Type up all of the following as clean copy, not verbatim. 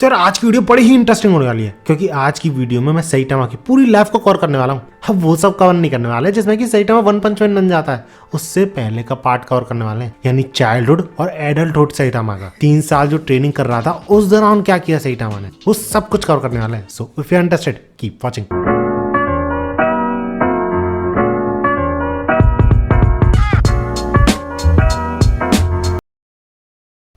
तो यार आज की वीडियो बड़ी ही इंटरेस्टिंग होने वाली है, क्योंकि आज की वीडियो में मैं सैटामा की पूरी लाइफ को कवर करने वाला हूँ। अब वो सब कवर नहीं करने वाले जिसमें कि सैटामा वन पंच मैन बन जाता है, उससे पहले का पार्ट कवर करने वाले हैं, यानी चाइल्डहुड और एडल्टहुड सैटामा का। 3 साल जो ट्रेनिंग कर रहा था उस दौरान क्या किया सैटामा ने, वो सब कुछ कवर करने वाले हैं। So if you are interested keep watching.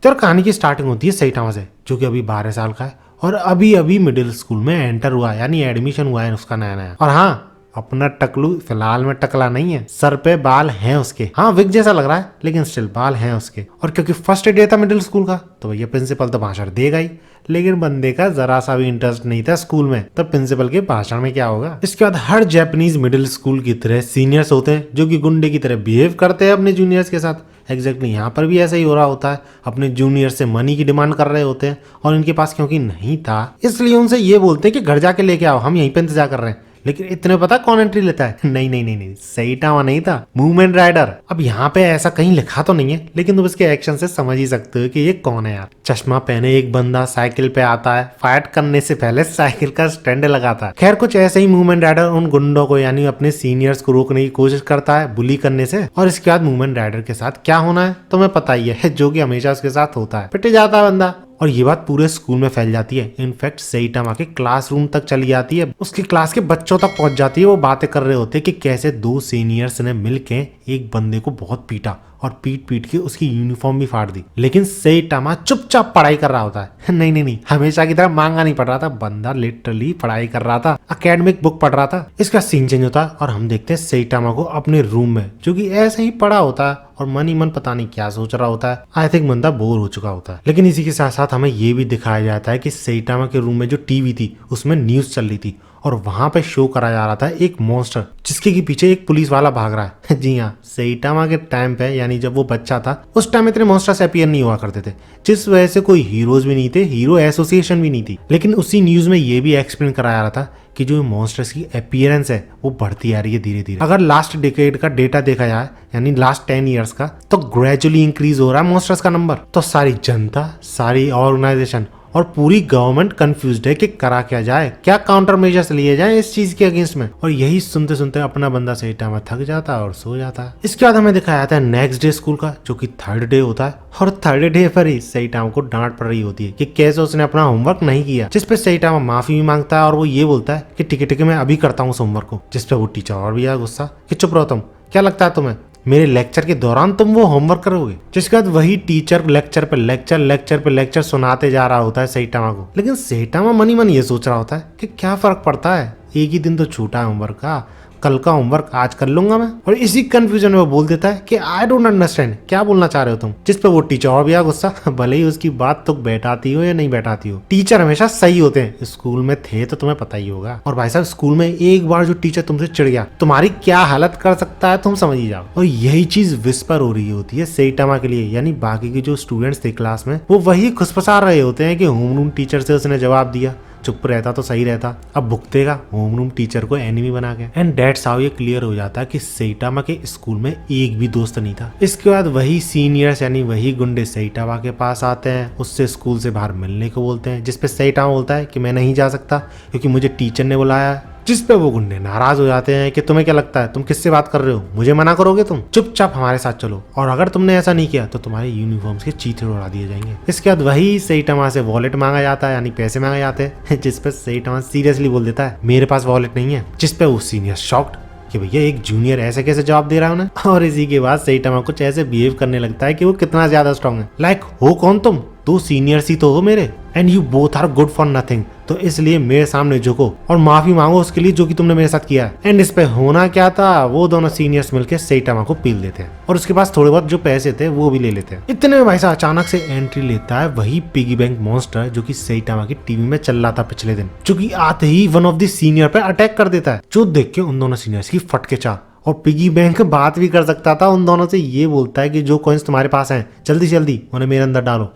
तो कहानी की स्टार्टिंग होती है सैटामा से, जो कि अभी 12 साल का है और अभी अभी मिडिल स्कूल में एंटर हुआ है, यानी एडमिशन हुआ है उसका नया नया। और हाँ, अपना टकलू फिलहाल में टकला नहीं है, सर पे बाल हैं उसके। हाँ, विग जैसा लग रहा है लेकिन स्टिल बाल हैं उसके। और क्योंकि फर्स्ट डे था मिडिल स्कूल का, तो भैया प्रिंसिपल तो भाषण देगा ही, लेकिन बंदे का जरा सा भी इंटरेस्ट नहीं था स्कूल में, तो प्रिंसिपल के भाषण में क्या होगा। इसके बाद हर जापानीज मिडिल स्कूल की तरह सीनियर्स होते हैं जो कि गुंडे की तरह बिहेव करते हैं अपने जूनियर्स के साथ। एग्जैक्टली यहाँ पर भी ऐसा ही हो रहा होता है, अपने जूनियर से मनी की डिमांड कर रहे होते हैं और इनके पास क्योंकि नहीं था इसलिए उनसे ये बोलते हैं कि घर जाके लेके आओ, हम यहीं पे इंतजार कर रहे हैं। लेकिन इतने पता कौन एंट्री लेता है? नहीं नहीं नहीं नहीं, सैटामा नहीं था, मूवमेंट राइडर। अब यहाँ पे ऐसा कहीं लिखा तो नहीं है, लेकिन तुम इसके एक्शन से समझ ही सकते हो कि ये कौन है यार। चश्मा पहने एक बंदा साइकिल पे आता है, फाइट करने से पहले साइकिल का स्टैंड लगाता है। खैर कुछ ऐसे ही मूवमेंट राइडर उन गुंडों को यानी अपने सीनियर्स को रोकने की कोशिश करता है बुली करने से। और इसके बाद मूवमेंट राइडर के साथ क्या होना है तुम्हें पता ही है, जो कि हमेशा उसके साथ होता है, पिट जाता है बंदा। और ये बात पूरे स्कूल में फैल जाती है, इनफैक्ट सैटामा के क्लासरूम तक चली जाती है, उसकी क्लास के बच्चों तक पहुंच जाती है। वो बातें कर रहे होते हैं कि कैसे 2 सीनियर्स ने मिलके एक बंदे को बहुत पीटा और पीट पीट के उसकी यूनिफॉर्म भी फाड़ दी। लेकिन सैटामा चुपचाप पढ़ाई कर रहा होता है। नहीं नहीं नहीं, हमेशा की तरह मांगा नहीं पढ़ रहा था, बंदा लिटरली पढ़ाई कर रहा था, एकेडमिक बुक पढ़ रहा था। इसका सीन चेंज होता है और हम देखते हैं सैटामा को अपने रूम में, जो कि ऐसे ही पड़ा होता है और मन ही मन पता नहीं क्या सोच रहा होता है। आई थिंक बंदा बोर हो चुका होता है। लेकिन इसी के साथ साथ हमें ये भी दिखाया जाता है कि सैटामा के रूम में जो टीवी थी उसमें न्यूज चल रही थी और वहां पे शो करा जा रहा था एक मॉन्स्टर, जिसके की पीछे एक पुलिस वाला भाग रहा है। जी हाँ, सैटामा के टाइम पे यानी जब वो बच्चा था उस टाइम इतने मॉन्स्टर्स अपीयर नहीं हुआ करते थे, जिस वजह से कोई हीरोज भी नहीं थे, हीरो एसोसिएशन भी नहीं थी। लेकिन उसी न्यूज में ये भी एक्सप्लेन कराया रहा था कि जो मॉन्स्टर्स की अपीयरेंस है वो बढ़ती आ रही है धीरे धीरे। अगर लास्ट डिकेड का डेटा देखा जाए यानी लास्ट 10 ईयर्स का, तो ग्रेजुअली इंक्रीज हो रहा है मॉन्स्टर्स का नंबर। तो सारी जनता, सारी ऑर्गेनाइजेशन और पूरी गवर्नमेंट कंफ्यूज्ड है कि करा क्या जाए, क्या काउंटर मेजर्स लिए जाए इस चीज के अगेंस्ट में। और यही सुनते सुनते अपना बंदा सैटामा थक जाता है और सो जाता है। इसके बाद हमें दिखाया जाता है नेक्स्ट डे स्कूल का, जो कि 3rd डे होता है। और 3rd डे पर ही सैटामा को डांट पड़ रही होती है कि कैसे उसने अपना होमवर्क नहीं किया, जिसपे सैटामा माफी भी मांगता है और वो ये बोलता है कि ठीक है मैं अभी करता हूँ उस होमवर्क को। जिसपे वो टीचर और भी आया गुस्सा कि चुप रहो तुम, क्या लगता है तुम्हें मेरे लेक्चर के दौरान तुम वो होमवर्क करोगे? जिसके बाद वही टीचर लेक्चर पे लेक्चर सुनाते जा रहा होता है सैटामा को। लेकिन सैटामा मनी मन ये सोच रहा होता है कि क्या फर्क पड़ता है, एक ही दिन तो छूटा है होमवर्क का, कल का होमवर्क आज कर लूंगा मैं। और इसी कंफ्यूजन में वो बोल देता है कि आई डोंट अंडरस्टैंड, क्या बोलना चाह रहे हो तुम? जिस पे वो टीचर और भी आ गुस्सा, भले ही उसकी बात तो बैठाती हो या नहीं बैठाती हो, टीचर हमेशा सही होते हैं, स्कूल में थे तो तुम्हें पता ही होगा। और भाई साहब, स्कूल में एक बार जो टीचर तुमसे चिढ़ गया, तुम्हारी क्या हालत कर सकता है तुम समझ ही जाओ। और यही चीज विस्पर हो रही होती है सैटामा के लिए, यानी बाकी के जो स्टूडेंट्स थे क्लास में वो वही खुशफसार रहे होते हैं कि होमरूम टीचर से उसने जवाब दिया, चुप रहता तो सही रहता, अब भुगतेगा होमरूम टीचर को एनिमी बना के। एंड दैट्स हाउ ये क्लियर हो जाता है कि सैटामा के स्कूल में एक भी दोस्त नहीं था। इसके बाद वही सीनियर्स यानी वही गुंडे सैटामा के पास आते हैं, उससे स्कूल से बाहर मिलने को बोलते हैं, जिसपे सैटामा बोलता है कि मैं नहीं जा सकता क्योंकि मुझे टीचर ने बुलाया। जिस पे वो गुंडे नाराज हो जाते हैं कि तुम्हें क्या लगता है, तुम किससे बात कर रहे हो, मुझे मना करोगे तुम, चुपचाप हमारे साथ चलो, और अगर तुमने ऐसा नहीं किया तो तुम्हारे यूनिफॉर्म्स के चीथे उड़ा दिए जाएंगे। इसके बाद वही सैटामा से वॉलेट मांगा जाता है, यानी पैसे मांगे जाते हैं, जिसपे सैटामा सीरियसली बोल देता है मेरे पास वॉलेट नहीं है। जिसपे वो सीनियर शॉक्ड कि भैया एक जूनियर ऐसे कैसे जवाब दे रहा है उन्हें। और इसी के बाद सैटामा कुछ ऐसे बिहेव करने लगता है कि वो कितना ज्यादा स्ट्रांग है। लाइक हो कौन तुम, 2 सीनियर्स ही तो हो मेरे, and you both are good for nothing, तो इसलिए मेरे सामने झुको और माफी मांगो उसके लिए जो कि तुमने मेरे साथ किया है। एंड इस पे होना क्या था, वो दोनों सीनियर्स मिलकर सैटामा को पील देते हैं और उसके पास थोड़े बहुत जो पैसे थे वो भी ले लेते हैं। इतने में भाई साहब अचानक से एंट्री लेता है वही पिगी बैंक मॉन्स्टर, जो कि सैटामा की टीवी में चल रहा था पिछले दिन, जो कि आते ही वन ऑफ द सीनियर पे अटैक कर देता है, जो देख के उन दोनों सीनियर्स की फटके चाह। और पिगी बैंक बात भी कर सकता था उन दोनों से, ये बोलता है कि जो कॉइंस तुम्हारे पास हैं जल्दी से जल्दी उन्हें मेरे अंदर डालो।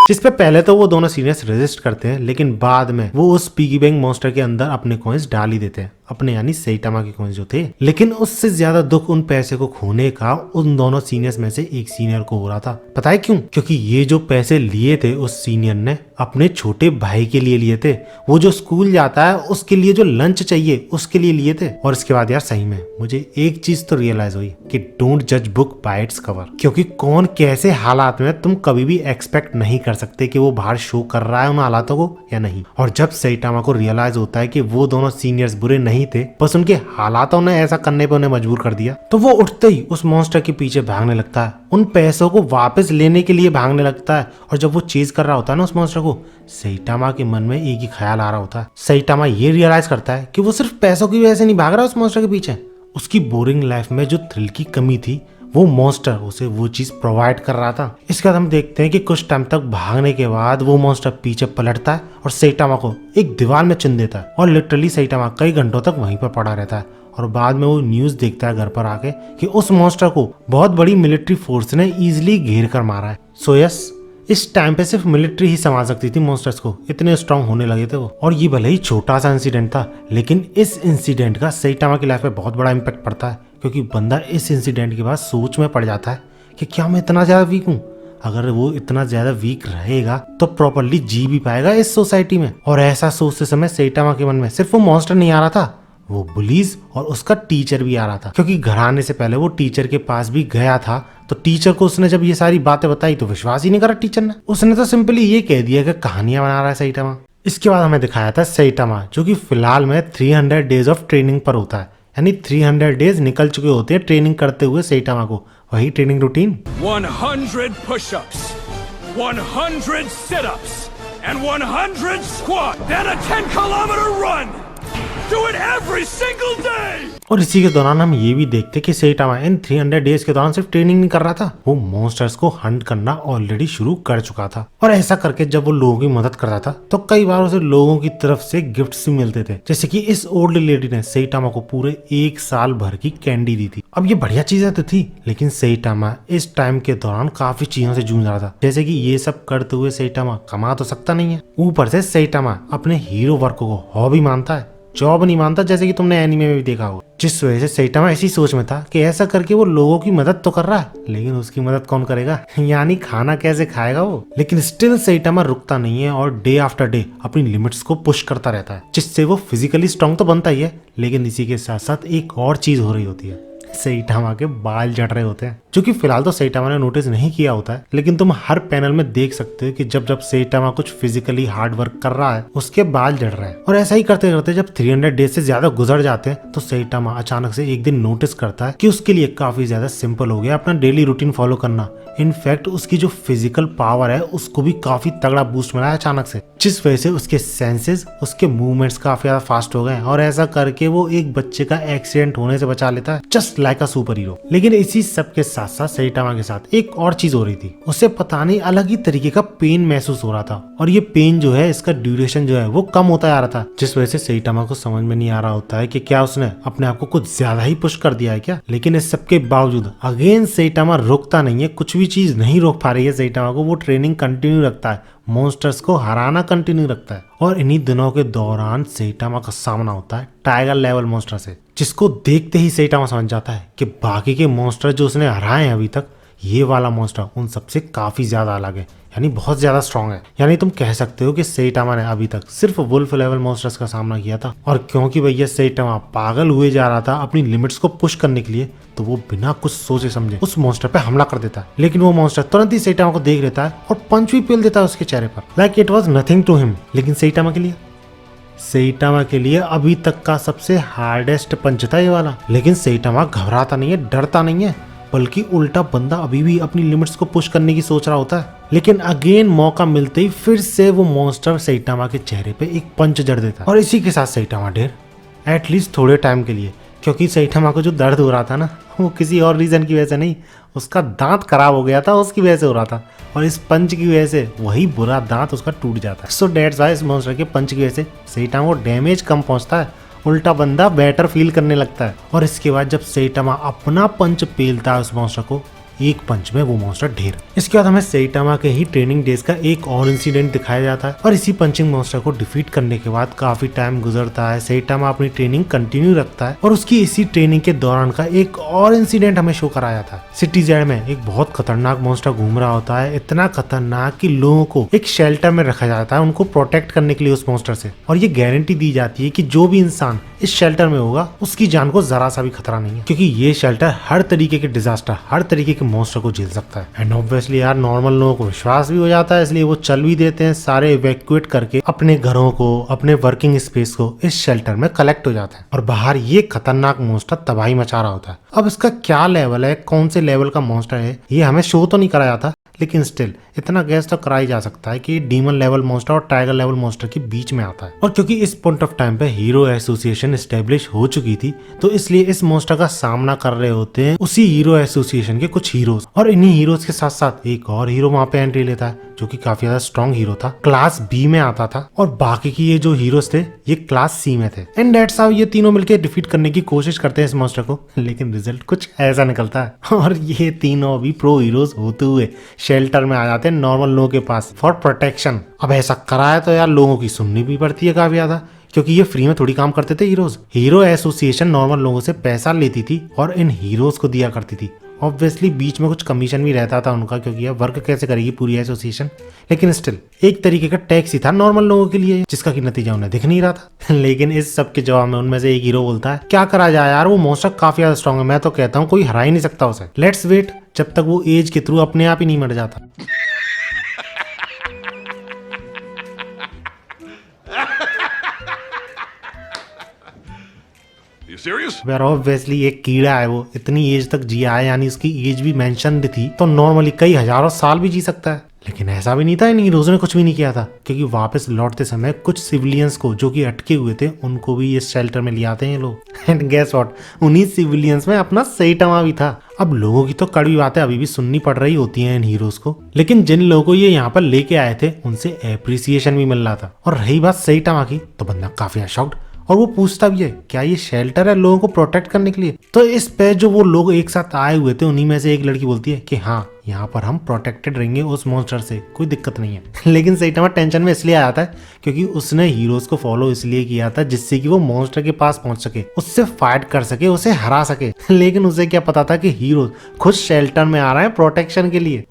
जिसपे पहले तो वो दोनों सीनियर्स रेजिस्ट करते हैं, लेकिन बाद में वो उस पिगी बैंक मॉन्स्टर के अंदर अपने कॉइंस डाल ही देते हैं। अपने यानी सैटामा के कोच जो थे। लेकिन उससे ज्यादा दुख उन पैसे को खोने का उन दोनों सीनियर्स में से एक सीनियर को हो रहा था। पता है क्यों? क्योंकि ये जो पैसे लिए थे उस सीनियर ने अपने छोटे भाई के लिए लिए थे। वो जो स्कूल जाता है उसके लिए जो लंच चाहिए उसके लिए लिए थे। और इसके बाद यार सही में मुझे एक चीज तो रियलाइज हुई कि डोंट जज बुक बाय इट्स कवर। क्योंकि कौन कैसे हालात में तुम कभी भी एक्सपेक्ट नहीं कर सकते कि वो बाहर शो कर रहा है उन हालातों को या नहीं। और जब सैटामा को रियलाइज होता है कि वो दोनों सीनियर्स बुरे नहीं थे, बस उनके हालातों ने ऐसा करने पे उन्हें मजबूर कर दिया, तो वो उठते ही उस मॉन्स्टर के पीछे भागने लगता है, उन पैसों को वापस लेने के लिए भागने लगता है। और जब वो चेज कर रहा होता है ना उस मॉन्स्टर को, सैटामा के मन में एक ही ख्याल आ रहा होता है। सैटामा ये रियलाइज करता है कि वो सिर्फ पैसों की वजह से नहीं भाग रहा उस मॉन्स्टर के पीछे। उसकी बोरिंग लाइफ में जो थ्रिल की कमी थी वो मॉन्स्टर उसे वो चीज प्रोवाइड कर रहा था। इसके बाद हम देखते हैं कि कुछ टाइम तक भागने के बाद वो मॉन्स्टर पीछे पलटता है और सैटामा को एक दीवार में चुन देता है। और लिटरली सैटामा कई घंटों तक वहीं पर पड़ा रहता है। और बाद में वो न्यूज देखता है घर पर आके कि उस मॉन्स्टर को बहुत बड़ी मिलिट्री फोर्स ने इजिली घेर कर मारा है। सो यस, इस टाइम पे सिर्फ मिलिट्री ही संभाल सकती थी मॉन्स्टर्स को, इतने स्ट्रांग होने लगे थे वो। और ये भले ही छोटा सा इंसिडेंट था, लेकिन इस इंसिडेंट का सैटामा की लाइफ में बहुत बड़ा इम्पैक्ट पड़ता है। क्योंकि बंदा इस इंसिडेंट के बाद सोच में पड़ जाता है कि क्या मैं इतना ज्यादा वीक हूँ? अगर वो इतना ज्यादा वीक रहेगा तो प्रॉपरली जी भी पाएगा इस सोसाइटी में। और ऐसा सोचते समय सैटामा के मन में सिर्फ वो मॉन्स्टर नहीं आ रहा था, वो बुलीज और उसका टीचर भी आ रहा था। क्योंकि घर आने से पहले वो टीचर के पास भी गया था, तो टीचर को उसने जब ये सारी बातें बताई तो विश्वास ही नहीं करा टीचर ने। उसने तो सिंपली ये कह दिया कि कहानियां बना रहा है सैटामा। इसके बाद हमें दिखाया था सैटामा जो कि फिलहाल में 300 डेज ऑफ ट्रेनिंग पर होता है, यानी 300 डेज निकल चुके होते हैं ट्रेनिंग करते हुए सैटामा को। वही training routine 100 push-ups, 100 sit-ups and 100 squats, then a 10-kilometer run. Do it every single day. और इसी के दौरान हम ये भी देखते कि सैटामा इन 300 डेज के दौरान सिर्फ ट्रेनिंग नहीं कर रहा था, वो मॉन्स्टर्स को हंट करना ऑलरेडी शुरू कर चुका था। और ऐसा करके जब वो लोगों की मदद करता था तो कई बार उसे लोगों की तरफ से गिफ्ट्स भी मिलते थे। जैसे कि इस ओल्ड लेडी ने सैटामा को पूरे 1 साल भर की कैंडी दी थी। अब ये बढ़िया चीजें तो थी, लेकिन सैटामा इस टाइम के दौरान काफी चीजों से जूझ रहा था। जैसे कि ये सब करते हुए सैटामा कमा तो सकता नहीं है, ऊपर से सैटामा अपने हीरो वर्क को हॉबी मानता है, जॉब नहीं मानता, जैसे कि तुमने एनीमे में भी देखा होगा। जिस वजह से सैटामा ऐसी सोच में था कि ऐसा करके वो लोगों की मदद तो कर रहा है, लेकिन उसकी मदद कौन करेगा यानी खाना कैसे खाएगा वो। लेकिन स्टिल सैटामा रुकता नहीं है और डे आफ्टर डे अपनी लिमिट्स को पुश करता रहता है, जिससे वो फिजिकली स्ट्रांग तो बनता ही है, लेकिन इसी के साथ साथ एक और चीज हो रही होती है, सैटामा के बाल झड़ रहे होते हैं। जो कि फिलहाल तो सैटामा ने नोटिस नहीं किया होता है, लेकिन तुम हर पैनल में देख सकते हो कि जब जब सैटामा कुछ फिजिकली हार्ड वर्क कर रहा है उसके बाल झड़ रहे हैं। और ऐसा ही करते करते जब 300 डेज से ज्यादा गुजर जाते हैं तो सैटामा अचानक से एक दिन नोटिस करता है कि उसके लिए काफी ज्यादा सिंपल हो गया अपना डेली रूटीन फॉलो करना। इनफैक्ट उसकी जो फिजिकल पावर है उसको भी काफी तगड़ा बूस्ट मिला है अचानक से, जिस वजह से उसके सेंसेस, उसके मूवमेंट्स काफी ज्यादा फास्ट हो गए। और ऐसा करके वो एक बच्चे का एक्सीडेंट होने से बचा लेता है, just like a super hero. लेकिन इसी सब के साथ साथ सैटामा के साथ एक और चीज हो रही थी, उसे पता नहीं अलग ही तरीके का पेन महसूस हो रहा था। और ये पेन जो है, इसका ड्यूरेशन जो है वो कम होता जा रहा था, जिस वजह से सैटामा को समझ में नहीं आ रहा होता है कि क्या उसने अपने आप को कुछ ज्यादा ही पुश कर दिया है क्या। लेकिन इस सब के बावजूद अगेन सैटामा रुकता नहीं है, कुछ भी चीज नहीं रोक पा रही है सैटामा को। वो ट्रेनिंग कंटिन्यू रखता है, मॉन्स्टर्स को हराना कंटिन्यू रखता है। और इन्हीं दिनों के दौरान सैटामा का सामना होता है टाइगर लेवल मॉन्स्टर से, जिसको देखते ही सैटामा समझ जाता है कि बाकी के मॉन्स्टर जो उसने हराए हैं अभी तक, ये वाला मॉन्स्टर उन सबसे काफी ज्यादा अलग है, यानी बहुत ज्यादा स्ट्रांग है। यानी तुम कह सकते हो कि सैटामा ने अभी तक सिर्फ वुल्फ लेवल मॉन्स्टर्स का सामना किया था। और क्योंकि भैया सैटामा पागल हुए जा रहा था अपनी लिमिट्स को पुश करने के लिए, तो वो बिना कुछ सोचे समझे उस मॉन्स्टर पे हमला कर देता है। लेकिन वो मॉन्स्टर तुरंत ही सैटामा को देख लेता है और पंच भी पेल देता है उसके चेहरे पर, like it was nothing to him. लेकिन सैटामा के लिए अभी तक का सबसे हार्डेस्ट पंच था ये वाला। लेकिन सैटामा घबराता नहीं है, डरता नहीं है, बल्कि उल्टा बंदा अभी भी अपनी लिमिट्स को पुश करने की सोच रहा होता है। लेकिन अगेन मौका मिलते ही फिर से वो मॉन्स्टर सैटामा के चेहरे पे एक पंच जड़ देता है। और इसी के साथ सैटामा ढेर, एटलीस्ट थोड़े टाइम के लिए, क्योंकि सैटामा को जो दर्द हो रहा था ना, वो किसी और रीजन की वजह से नहीं, उसका दांत खराब हो गया था, उसकी वजह से हो रहा था। और इस पंच की वजह से वही बुरा दांत उसका टूट जाता है। सो दैट्स व्हाई इस मॉन्स्टर के पंच की वजह से सैटामा को डैमेज कम पहुंचता है, उल्टा बंदा बेटर फील करने लगता है। और इसके बाद जब सैटामा अपना पंच पेलता है उस मॉन्स्टर को, एक पंच में वो मॉन्स्टर ढेर। इसके बाद हमें सेइटामा के ही ट्रेनिंग डेज का एक और इंसिडेंट दिखाया जाता है और इसी पंचिंग मॉन्स्टर को डिफीट करने के बाद काफी टाइम गुजरता है। सेइटामा अपनी ट्रेनिंग कंटिन्यू रखता है और उसकी इसी ट्रेनिंग के दौरान का एक और इंसिडेंट हमें शो कराया जाता है। सिटी जेड में एक बहुत खतरनाक मॉन्स्टर घूम रहा होता है, इतना खतरनाक कि लोगों को एक शेल्टर में रखा जाता है उनको प्रोटेक्ट करने के लिए उस मॉन्स्टर से, और ये गारंटी दी जाती है कि जो भी इंसान इस शेल्टर में होगा उसकी जान को जरा सा भी खतरा नहीं है, क्योंकि ये शेल्टर हर तरीके के डिजास्टर, हर तरीके के मॉन्स्टर को झेल सकता है। एंड ऑब्वियसली यार नॉर्मल लोगों को विश्वास भी हो जाता है, इसलिए वो चल भी देते हैं, सारे इवैक्यूएट करके अपने घरों को, अपने वर्किंग स्पेस को इस शेल्टर में कलेक्ट हो जाते हैं। और बाहर ये खतरनाक मॉन्स्टर तबाही मचा रहा होता है। अब इसका क्या लेवल है, कौन से लेवल का मॉन्स्टर है, ये हमें शो तो नहीं कराया था, लेकिन स्टिल इतना गैस तो कराई जा सकता है कि डीमन लेवल मॉन्स्टर और टाइगर लेवल मॉन्स्टर के बीच में आता है। और क्योंकि इस पॉइंट ऑफ टाइम पे हीरो एसोसिएशन एस्टेब्लिश हो चुकी थी, तो इसलिए इस मॉन्स्टर का सामना कर रहे होते हैं उसी हीरो एसोसिएशन के कुछ हीरोज, और इन्हीं हीरोज के साथ साथ एक और हीरो वहां पे एंट्री लेता है जो कि काफी ज्यादा स्ट्रॉन्ग हीरो था, क्लास बी में आता था, और बाकी की ये जो हीरोज थे ये क्लास सी में थे। एंड दैट्स हाउ ये तीनों मिलकर डिफीट करने की कोशिश करते हैं इस मॉन्स्टर को, लेकिन रिजल्ट कुछ ऐसा निकलता है और ये तीनों भी प्रो हीरोज होते हुए शेल्टर में आ जाते हैं नॉर्मल लोगों के पास फॉर प्रोटेक्शन। अब ऐसा कराया तो यार लोगों की सुननी भी पड़ती है काफी ज्यादा, क्योंकि ये फ्री में थोड़ी काम करते थे हीरोज। हीरो एसोसिएशन नॉर्मल लोगों से पैसा लेती थी और इन हीरोज को दिया करती थी। ऑब्वियसली बीच में कुछ कमीशन भी रहता था उनका, क्योंकि ये वर्क कैसे करेगी पूरी एसोसिएशन, लेकिन स्टिल एक तरीके का टैक्स ही था नॉर्मल लोगों के लिए, जिसका कि नतीजा उन्हें दिख नहीं रहा था। लेकिन इस सब के जवाब में उनमें से एक हीरो बोलता है, क्या करा जाए यार, वो मॉन्स्टर काफी ज्यादा स्ट्रॉन्ग है, मैं तो कहता हूँ कोई हरा ही नहीं सकता उसे, लेट्स वेट जब तक वो एज के थ्रू अपने आप ही नहीं मर जाता। You serious? वेर ऑब्वियसली एक कीड़ा है, वो इतनी एज तक जिया है, यानी उसकी एज भी मेंशन्ड थी, तो नॉर्मली कई हजारों साल भी जी सकता है। लेकिन ऐसा भी नहीं था, इन हीरोज ने कुछ भी नहीं किया था, क्योंकि वापस लौटते समय कुछ सिविलियंस को जो कि अटके हुए थे उनको भी इस शेल्टर में ले आते हैं ये लोग। एंड गेस व्हाट, उन्हीं सिविलियंस में अपना सेइटामा भी था। अब लोगों की तो कड़वी बातें अभी भी सुननी पड़ रही होती हैं इन हीरोज को, लेकिन जिन लोगों को ये यहाँ पर लेके आए थे उनसे एप्रिसिएशन भी मिल रहा था। और रही बात सेइटामा की, तो बंदा काफी शॉक्ड, और वो पूछता भी है क्या ये शेल्टर है लोगों को प्रोटेक्ट करने के लिए। तो इस पे जो वो लोग एक साथ आए हुए थे उन्हीं में से एक लड़की बोलती है कि हाँ, यहाँ पर हम प्रोटेक्टेड रहेंगे उस मॉन्स्टर से, कोई दिक्कत नहीं है। लेकिन सेइटामा टेंशन में इसलिए आया था क्योंकि उसने हीरोज को फॉलो इसलिए किया था जिससे कि वो मॉन्स्टर के पास पहुंच सके, उससे फाइट कर सके, उसे हरा सके। लेकिन उसे क्या पता था कि हीरोज खुद शेल्टर में आ रहे हैं प्रोटेक्शन के लिए।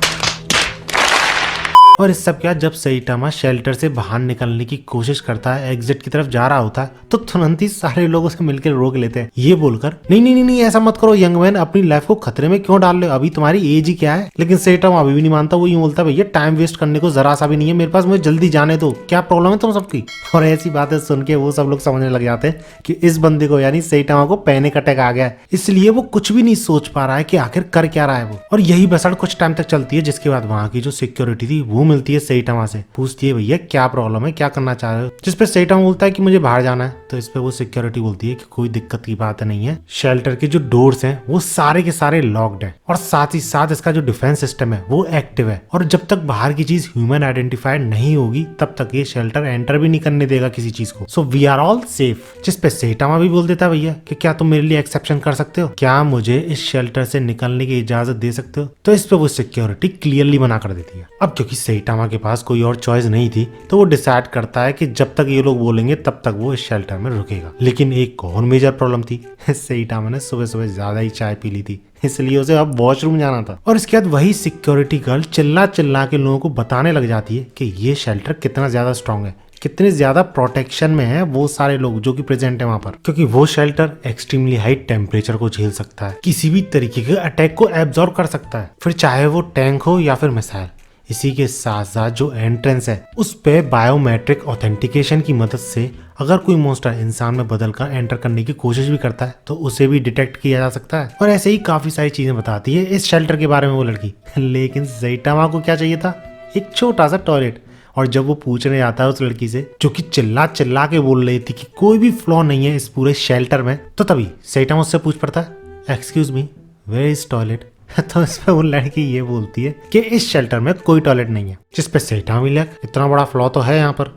और इस सब क्या, जब सेइटामा शेल्टर से बाहर निकलने की कोशिश करता है, एग्जिट की तरफ जा रहा होता है, तो तुरंत ही सारे लोग उसे मिलकर रोक लेते हैं, ये बोलकर नहीं नहीं नहीं नहीं ऐसा मत करो यंग मैन, अपनी लाइफ को खतरे में क्यों डाल रहे हो, अभी तुम्हारी एज ही क्या है। लेकिन सेइटामा अभी भी नहीं मानता, वो यूं बोलता है भैया टाइम वेस्ट करने को जरा सा भी नहीं है मेरे पास, मुझे जल्दी जाने दो, क्या प्रॉब्लम है तुम सबकी। और ऐसी बातें सुन के वो सब लोग समझने लग जाते हैं कि इस बंदे को यानी सेइटामा को पैनिक अटैक आ गया है, इसलिए वो कुछ भी नहीं सोच पा रहा है कि आखिर कर क्या रहा है वो। और यही बसड़ कुछ टाइम तक चलती है, जिसके बाद वहां की जो सिक्योरिटी थी वो मिलती है सेइटामा से, पूछती है भैया क्या प्रॉब्लम है, क्या करना चाह रहे हो। जिस पे सेइटामा बोलता है कि मुझे बाहर जाना है, तो इस पे वो सिक्योरिटी बोलती है कि कोई दिक्कत की बात नहीं है, शेल्टर के जो डोर्स हैं वो सारे के सारे लॉक्ड हैं, और साथ ही साथ इसका जो डिफेंस सिस्टम है वो एक्टिव है, और जब तक बाहर की चीज ह्यूमन आइडेंटिफाइड नहीं होगी तब तक ये शेल्टर एंटर भी नहीं करने देगा किसी चीज को। So we are all safe. जिस पे सेइटामा भी बोल देता है भैया कि क्या तुम मेरे लिए एक्सेप्शन कर सकते हो, क्या मुझे इस शेल्टर से निकलने की इजाजत दे सकते हो। तो इस पे वो सिक्योरिटी क्लियरली मना कर देती है। अब क्योंकि सेइटामा के पास कोई और चॉइस नहीं थी, तो वो डिसाइड करता है कि जब तक ये लोग बोलेंगे तब तक वो इस शेल्टर में रुकेगा। लेकिन एक और मेजर प्रॉब्लम थी, सेइटामा ने सुबह सुबह ज्यादा ही चाय पी ली थी, इसलिए उसे अब वॉशरूम जाना था। और इसके बाद वही सिक्योरिटी गर्ल चिल्ला चिल्ला के लोगों को बताने लग जाती है कि ये शेल्टर कितना ज्यादा स्ट्रांग है, कितने ज्यादा प्रोटेक्शन में है वो सारे लोग जो कि प्रेजेंट है वहां पर, क्योंकि वो शेल्टर एक्सट्रीमली हाई टेम्परेचर को झेल सकता है, किसी भी तरीके के अटैक को एब्जॉर्ब कर सकता है, फिर चाहे वो टैंक हो या फिर मिसाइल। इसी के साथ साथ जो एंट्रेंस है उस पे बायोमेट्रिक ऑथेंटिकेशन की मदद से अगर कोई मॉन्स्टर इंसान में बदलकर एंटर करने की कोशिश भी करता है तो उसे भी डिटेक्ट किया जा सकता है। और ऐसे ही काफी सारी चीजें बताती है इस शेल्टर के बारे में वो लड़की। लेकिन सेइटामा को क्या चाहिए था, एक छोटा सा टॉयलेट। और जब वो पूछने जाता है उस लड़की से जो कि चिल्ला चिल्ला के बोल रही थी कि कोई भी फ्लॉ नहीं है इस पूरे शेल्टर में, तो तभी सेइटामा उससे पूछ पड़ता है excuse me where is toilet. तो इस पे वो लड़की ये बोलती है कि इस शेल्टर में कोई टॉयलेट नहीं है, जिस पे सेइटामा भी लग इतना बड़ा फ्लॉ तो है यहाँ पर।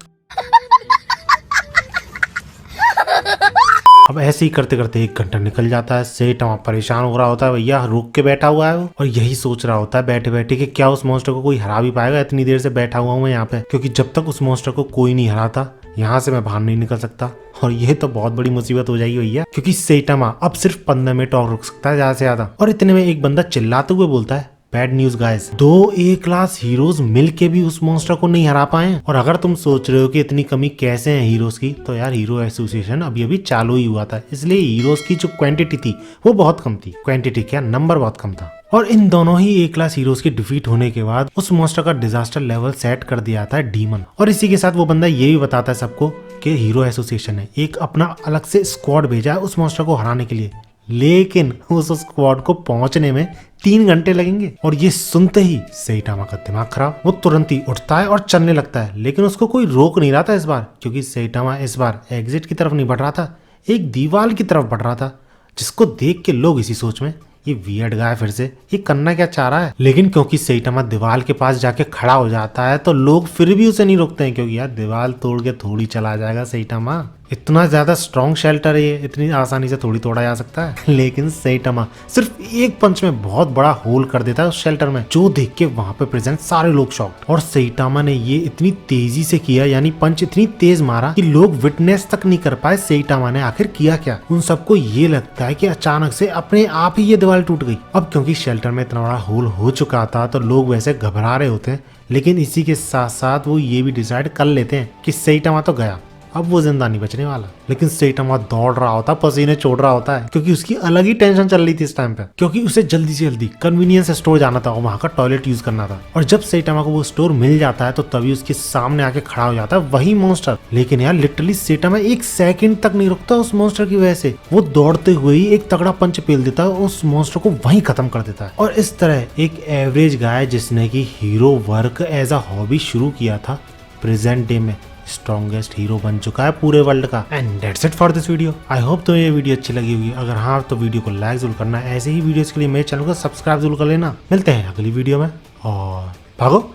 अब ऐसे ही करते करते 1 घंटा निकल जाता है। सेइटामा परेशान हो रहा होता है, भैया रुक के बैठा हुआ है वो, और यही सोच रहा होता है बैठे बैठे कि क्या उस मॉन्स्टर को कोई हरा भी पाएगा। इतनी देर से बैठा हुआ हूँ मैं यहाँ पे, क्योंकि जब तक उस मॉन्स्टर को कोई नहीं हराता यहाँ से मैं बाहर नहीं निकल सकता। और ये तो बहुत बड़ी मुसीबत हो जाएगी भैया, क्योंकि सेइटामा अब सिर्फ 15 मिनट और रुक सकता है ज्यादा से ज्यादा। और इतने में एक बंदा चिल्लाते हुए बोलता है, bad news guys, 2 A class heroes मिलके भी उस मॉन्स्टर को नहीं हरा पाए। और अगर तुम सोच रहे हो कि इतनी कमी कैसे है हीरोज की, तो यार हीरो एसोसिएशन अभी अभी चालू ही हुआ था, इसलिए हीरोज की जो क्वांटिटी थी वो बहुत कम थी। क्वांटिटी क्या, नंबर बहुत कम था। और इन दोनों ही A क्लास हीरोज के डिफीट होने के बाद उस मॉन्स्टर का डिजास्टर लेवल सेट कर दिया था डीमन। और इसी के साथ वो बंदा ये भी बताता है सबको कि हीरो एसोसिएशन ने एक अपना अलग से स्क्वाड भेजा है उस मॉन्स्टर को हराने के लिए, लेकिन उस स्क्वाड को पहुंचने में 3 घंटे लगेंगे। और ये सुनते ही सेइटामा का दिमाग खराब, वो तुरंत ही उठता है और चलने लगता है। लेकिन उसको कोई रोक नहीं रहा था इस बार, क्योंकि सेइटामा इस बार एग्जिट की तरफ नहीं बढ़ रहा था, एक दीवार की तरफ बढ़ रहा था, जिसको देख के लोग इसी सोच में, ये वियर्ड गाय फिर से ये करना क्या चाह रहा है। लेकिन क्योंकि सेइटामा दीवार के पास जाके खड़ा हो जाता है तो लोग फिर भी उसे नहीं रोकते हैं, क्योंकि यार दीवार तोड़ के थोड़ी चला जाएगा सेइटामा, इतना ज्यादा स्ट्रॉन्ग शेल्टर है ये, इतनी आसानी से थोड़ी तोड़ा जा सकता है। लेकिन सेइटामा सिर्फ एक पंच में बहुत बड़ा होल कर देता है उस शेल्टर में, जो देख के वहां पे प्रेजेंट सारे लोग शॉक्ड। और सेइटामा ने ये इतनी तेजी से किया, यानी पंच इतनी तेज मारा कि लोग विटनेस तक नहीं कर पाए सेइटामा ने आखिर किया क्या। उन सबको ये लगता है कि अचानक से अपने आप ही ये दीवार टूट गई। अब क्योंकि शेल्टर में इतना बड़ा होल हो चुका था तो लोग वैसे घबरा रहे होते हैं, लेकिन इसी के साथ साथ वो ये भी डिसाइड कर लेते हैं कि सेइटामा तो गया, अब वो जिंदा नहीं बचने वाला। लेकिन सेइटामा दौड़ रहा होता, पसीने छोड़ रहा होता है, क्योंकि उसकी अलग ही टेंशन चल रही थी इस टाइम पे, क्योंकि उसे जल्दी से जल्दी कन्वीनियंस स्टोर जाना था और वहां का टॉयलेट यूज करना था। और जब सेइटामा को वो स्टोर मिल जाता है तो तभी उसके सामने आके खड़ा हो जाता है वही मॉन्स्टर। लेकिन यार लिटरली सेइटामा 1 सेकंड तक नहीं रुकता उस मॉन्स्टर की वजह से, वो दौड़ते हुए ही एक तगड़ा पंच पेल देता है, उस मॉन्स्टर को वहीं खत्म कर देता है। और इस तरह एक एवरेज गाय जिसने की hero work as a hobby शुरू किया था, प्रेजेंट डे में स्ट्रॉन्गेस्ट हीरो बन चुका है पूरे वर्ल्ड का। And that's it for this video. I hope तो ये वीडियो अच्छी लगी होगी, अगर हाँ तो वीडियो को लाइक जरूर करना, ऐसे ही वीडियोस के लिए मेरे चैनल को सब्सक्राइब जरूर कर लेना। मिलते हैं अगली वीडियो में, और भागो।